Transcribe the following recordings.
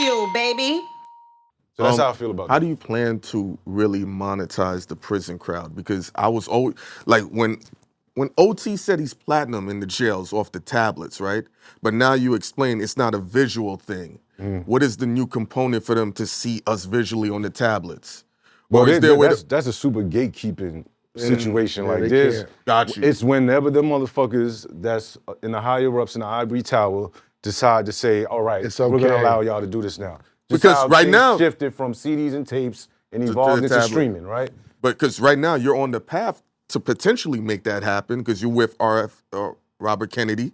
Bagfuel, baby. So that's how I feel about it. How do you plan to really monetize the prison crowd? Because I was always like when OT said he's platinum in the jails off the tablets, right? But now you explain it's not a visual thing. What is the new component for them to see us visually on the tablets? Well, Or is there a way that's a super gatekeeping situation. Yeah, like they this, can't. Got you. it's whenever the motherfuckers that's in the higher ups in the ivory tower decide to say, all right, It's we're gonna okay. allow y'all to do this now. Just Because how right things now- shifted from CDs and tapes and the evolved into tablet. streaming, right? But because right now you're on the path to potentially make that happen because you're with Robert Kennedy.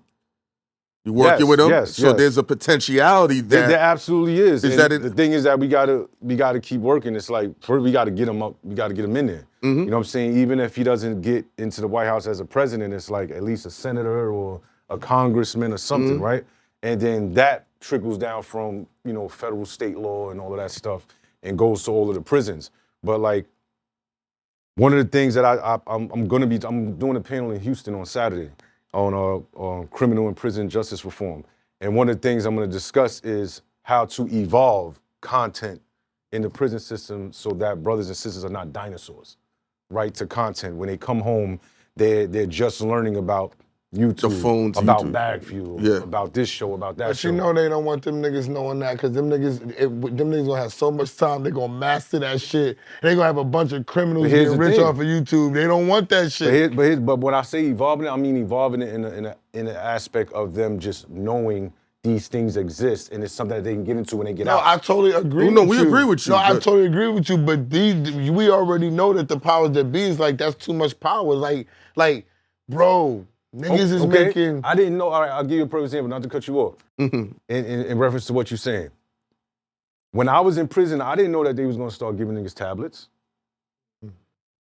You're working Yes, with him. yes, So yes. there's a potentiality that There absolutely is. Is And that it- the thing is that we gotta keep working. It's like first we gotta get him up, we gotta get him in there. You know what I'm saying? Even if he doesn't get into the White House as a president, it's like at least a senator or a congressman or something, right? And then that trickles down from, you know, federal, state law and all of that stuff and goes to all of the prisons. But like one of the things that I'm doing a panel in Houston on Saturday on criminal and prison justice reform. And one of the things I'm gonna discuss is how to evolve content in the prison system so that brothers and sisters are not dinosaurs, right, to content. When they come home, they're just learning about YouTube, The phones, about YouTube. Bagfuel, Yeah. about this show, about that But show. you know they don't want them niggas knowing that because them niggas gonna have so much time, they gonna master that shit. And they gonna have a bunch of criminals But here's getting the rich thing. off of YouTube. They don't want that shit. But when I say evolving it, I mean evolving it in an aspect of them just knowing these things exist and it's something that they can get into when they get No, out. I totally agree No, with we you. agree with you, No, I but- totally agree with you, but we already know that the powers that be is like, that's too much power. Like, bro, niggas is Okay, making... I didn't know. All right, I'll give you a perfect example, not to cut you off. In reference to what you're saying. When I was in prison, I didn't know that they was gonna start giving niggas tablets.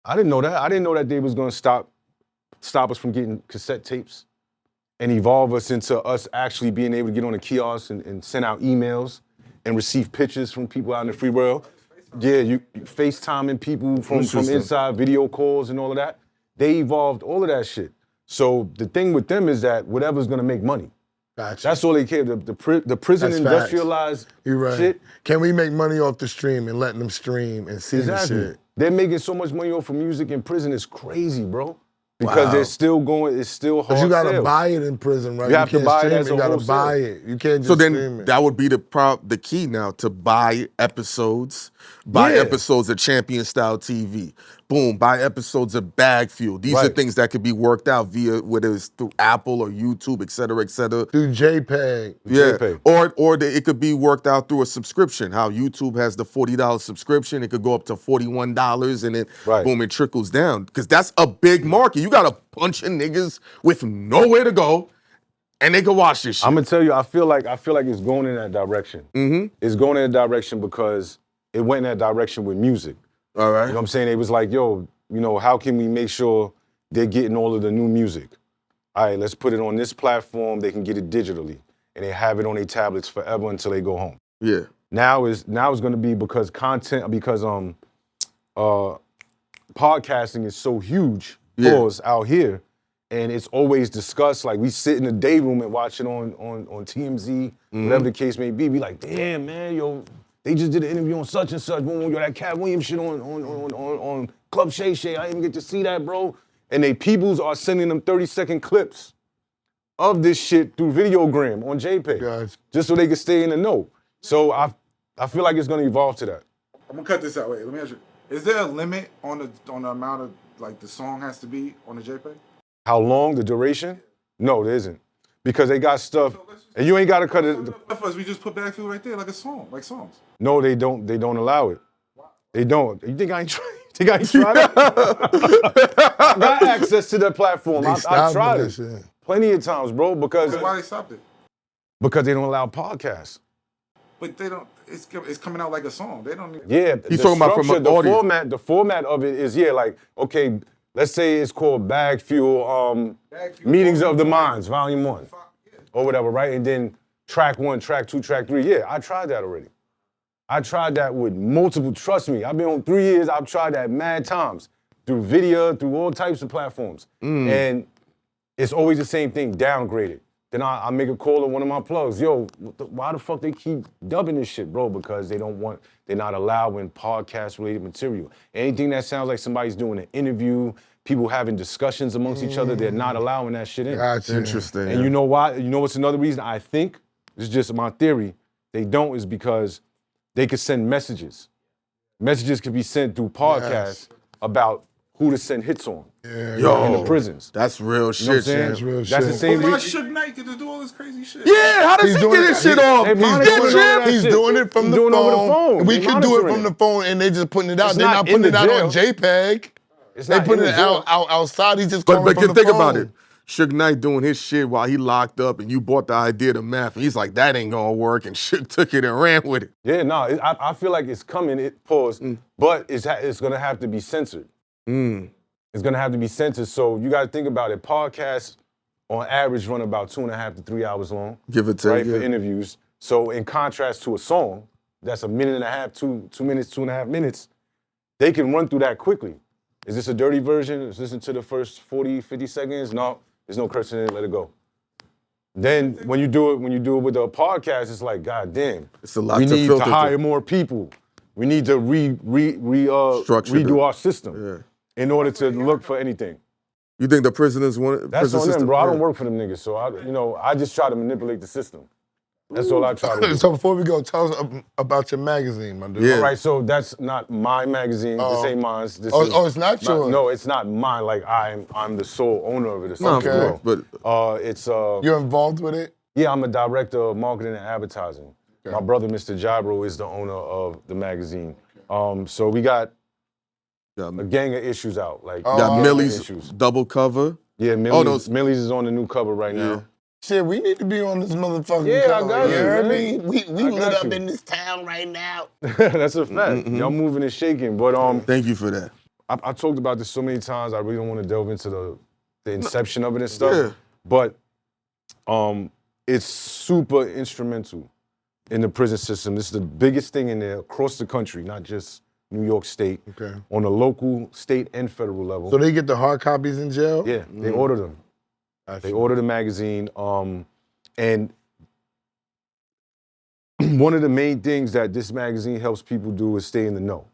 I didn't know that. I didn't know that they was gonna stop us from getting cassette tapes and evolve us into us actually being able to get on a kiosk and send out emails and receive pictures from people out in the free world. Yeah, you FaceTiming people from inside, video calls and all of that. They evolved all of that shit. So the thing with them is that whatever's gonna make money. Gotcha. That's all they care. The prison That's industrialized You're right. shit. Can we make money off the stream and letting them stream and see the shit? They're making so much money off of music in prison. It's crazy, bro. Because Wow. they're still going. It's still hard But you gotta sales. buy it in prison, right? You have to can't buy it stream as You a gotta wholesale. buy it. You can't just So stream then it. that would be the key now to buy episodes, buy Yeah. episodes of Champion Style TV. Boom, buy episodes of Bagfuel. These are Right. things that could be worked out via whether it's through Apple or YouTube, et cetera, et cetera. Through JPEG. Yeah, JPEG. or it could be worked out through a subscription. How YouTube has the $40 subscription, it could go up to $41, and then Right. boom, it trickles down. Because that's a big market. You got a bunch of niggas with nowhere to go, and they can watch this shit. I'm gonna tell you, I feel like it's going in that direction. It's going in that direction because it went in that direction with music. All right. You know what I'm saying? It was like, yo, you know, how can we make sure they're getting all of the new music? All right, let's put it on this platform. They can get it digitally, and they have it on their tablets forever until they go home. Yeah. Now it's going to be because podcasting is so huge for us out here, and it's always discussed. Like we sit in the day room and watch it on TMZ, whatever the case may be. Be like, damn man, yo, they just did an interview on such and such. Boom, yo, that Cat Williams shit on Club Shay Shay. I didn't even get to see that, bro. And they peoples are sending them 30-second clips of this shit through Videogram on JPEG, Gotcha. just so they can stay in the know. So I feel like it's gonna evolve to that. I'm gonna cut this out. Wait, let me ask you. Is there a limit on the amount of like the song has to be on the JPEG? How long, the duration? No, there isn't. Because they got stuff, and you ain't gotta cut it. Us, we just put Bagfuel right there like a song, like songs. No, they don't allow it. They don't. You think I ain't tried? You think I ain't tried it? I got access to that platform. They I've stopped tried with it that shit. plenty of times, bro, because Why they stopped it? they don't allow podcasts. But they don't. It's coming out like a song. They don't. Yeah, He's the talking about from structure, an the audio. format. The format of it is like, okay, let's say it's called Bagfuel, Meetings of the Minds, Volume 1, or whatever, right? And then track 1, track 2, track 3. Yeah, I tried that already. I tried that with multiple. Trust me, I've been on 3 years. I've tried that mad times through video, through all types of platforms, and it's always the same thing: downgraded, Then I make a call to one of my plugs. Yo, why the fuck they keep dubbing this shit, bro? Because they're not allowing podcast-related material. Anything that sounds like somebody's doing an interview, people having discussions amongst each other, they're not allowing that shit in. Gotcha. Interesting. And you know why? You know what's another reason? I think, this is just my theory, they don't is because they could send messages. Messages could be sent through podcasts about who to send hits on in the prisons. That's real shit, You know what I'm saying? That's real That's shit. the same But why reason. Suge Knight get to do all this crazy shit? Yeah, how does he get his shit off? They monitoring all that He's shit. doing it from the Doing it over the phone. phone. We They can do it monitoring from the phone, and they just putting it out. It's They're not not in putting it the out on jail. JPEG. It's They not putting in it the jail. outside. He's just But calling from the think phone. about it. Suge Knight doing his shit while he locked up, and you bought the idea to math, and he's like, that ain't gonna work, and Suge took it and ran with it. Yeah, no, I feel like it's coming, but it's gonna have to be censored. It's gonna have to be censored, so you gotta think about it. Podcasts, on average, run about 2.5 to 3 hours long. Give or take, right, for yeah. interviews. So in contrast to a song, that's 1.5 minutes, 2 minutes, 2.5 minutes, they can run through that quickly. Is this a dirty version? Let's listen to the first 40, 50 seconds. No, there's no cursing in it, let it go. Then when you do it with a podcast, it's like, God damn, It's a lot we to need filter to hire through. more people. We need to Structure redo the- our system in order to look for anything. You think the prisoners want it? That's on them, system? bro. I don't Yeah. work for them niggas, so I just try to manipulate the system. That's all I try to do. So before we go, tell us about your magazine, my dude. Yeah. All right, so that's not my magazine. This ain't mine. This is it's not yours? No, it's not mine. Like I'm the sole owner of it. Or No, something. Okay. but It's You're involved with it? yeah, I'm a director of marketing and advertising. Okay. My brother, Mr. Jabro, is the owner of the magazine. So we got a gang of issues out. Like got Millie's issues. double cover. Yeah, Millie's, Millie's is on the new cover right now. Shit, we need to be on this motherfucking Yeah, I cover, got you, heard man. me? We lit got up you. in this town right now. That's a fact. Y'all moving and shaking. But Thank you for that. I talked about this so many times. I really don't want to delve into the inception of it and stuff. Yeah. But it's super instrumental in the prison system. This is the biggest thing in there across the country, not just New York State. Okay. On the local, state, and federal level. So they get the hard copies in jail? Yeah, they order them. They order the magazine. And one of the main things that this magazine helps people do is stay in the know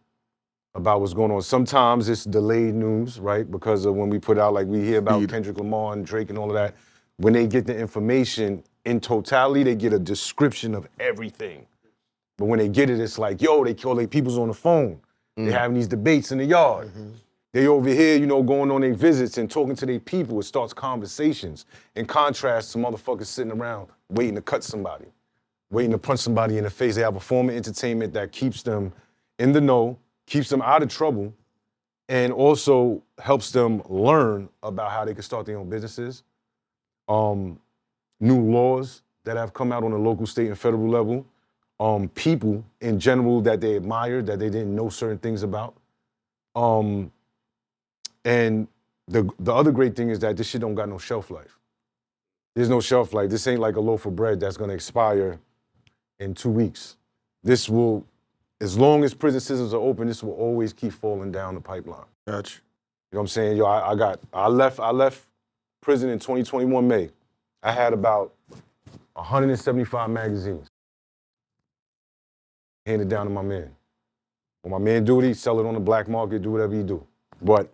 about what's going on. Sometimes it's delayed news, right? Because of when we put out, like we hear about Kendrick Lamar and Drake and all of that. When they get the information in totality, they get a description of everything. But when they get it, it's like, yo, they kill their peoples on the phone. They having these debates in the yard. They over here, going on their visits and talking to their people. It starts conversations. In contrast to motherfuckers sitting around waiting to cut somebody, waiting to punch somebody in the face. They have a form of entertainment that keeps them in the know, keeps them out of trouble, and also helps them learn about how they can start their own businesses. New laws that have come out on the local, state, and federal level. People in general that they admired, that they didn't know certain things about. And the other great thing is that this shit don't got no shelf life. There's no shelf life. This ain't like a loaf of bread that's gonna expire in 2 weeks. This will, as long as prison systems are open, this will always keep falling down the pipeline. Gotcha. You know what I'm saying? Yo, I left prison in 2021 May. I had about 175 magazines. Handed down to my man. When my man do it, he sell it on the black market, do whatever he do. But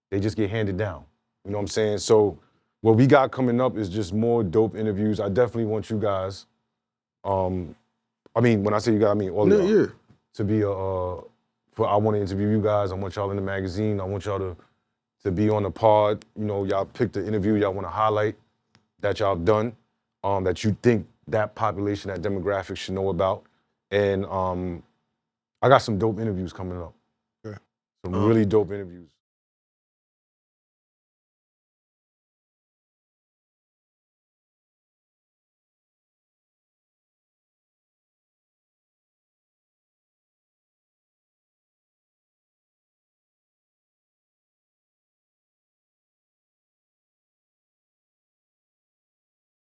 they just get handed down. You know what I'm saying? So what we got coming up is just more dope interviews. I definitely want you guys, when I say you guys, I mean all of y'all, to be I want to interview you guys. I want y'all in the magazine. I want y'all to be on the pod. Y'all pick the interview y'all want to highlight that y'all done, that you think that population, that demographic should know about. And I got some dope interviews coming up. Okay. Some really dope interviews.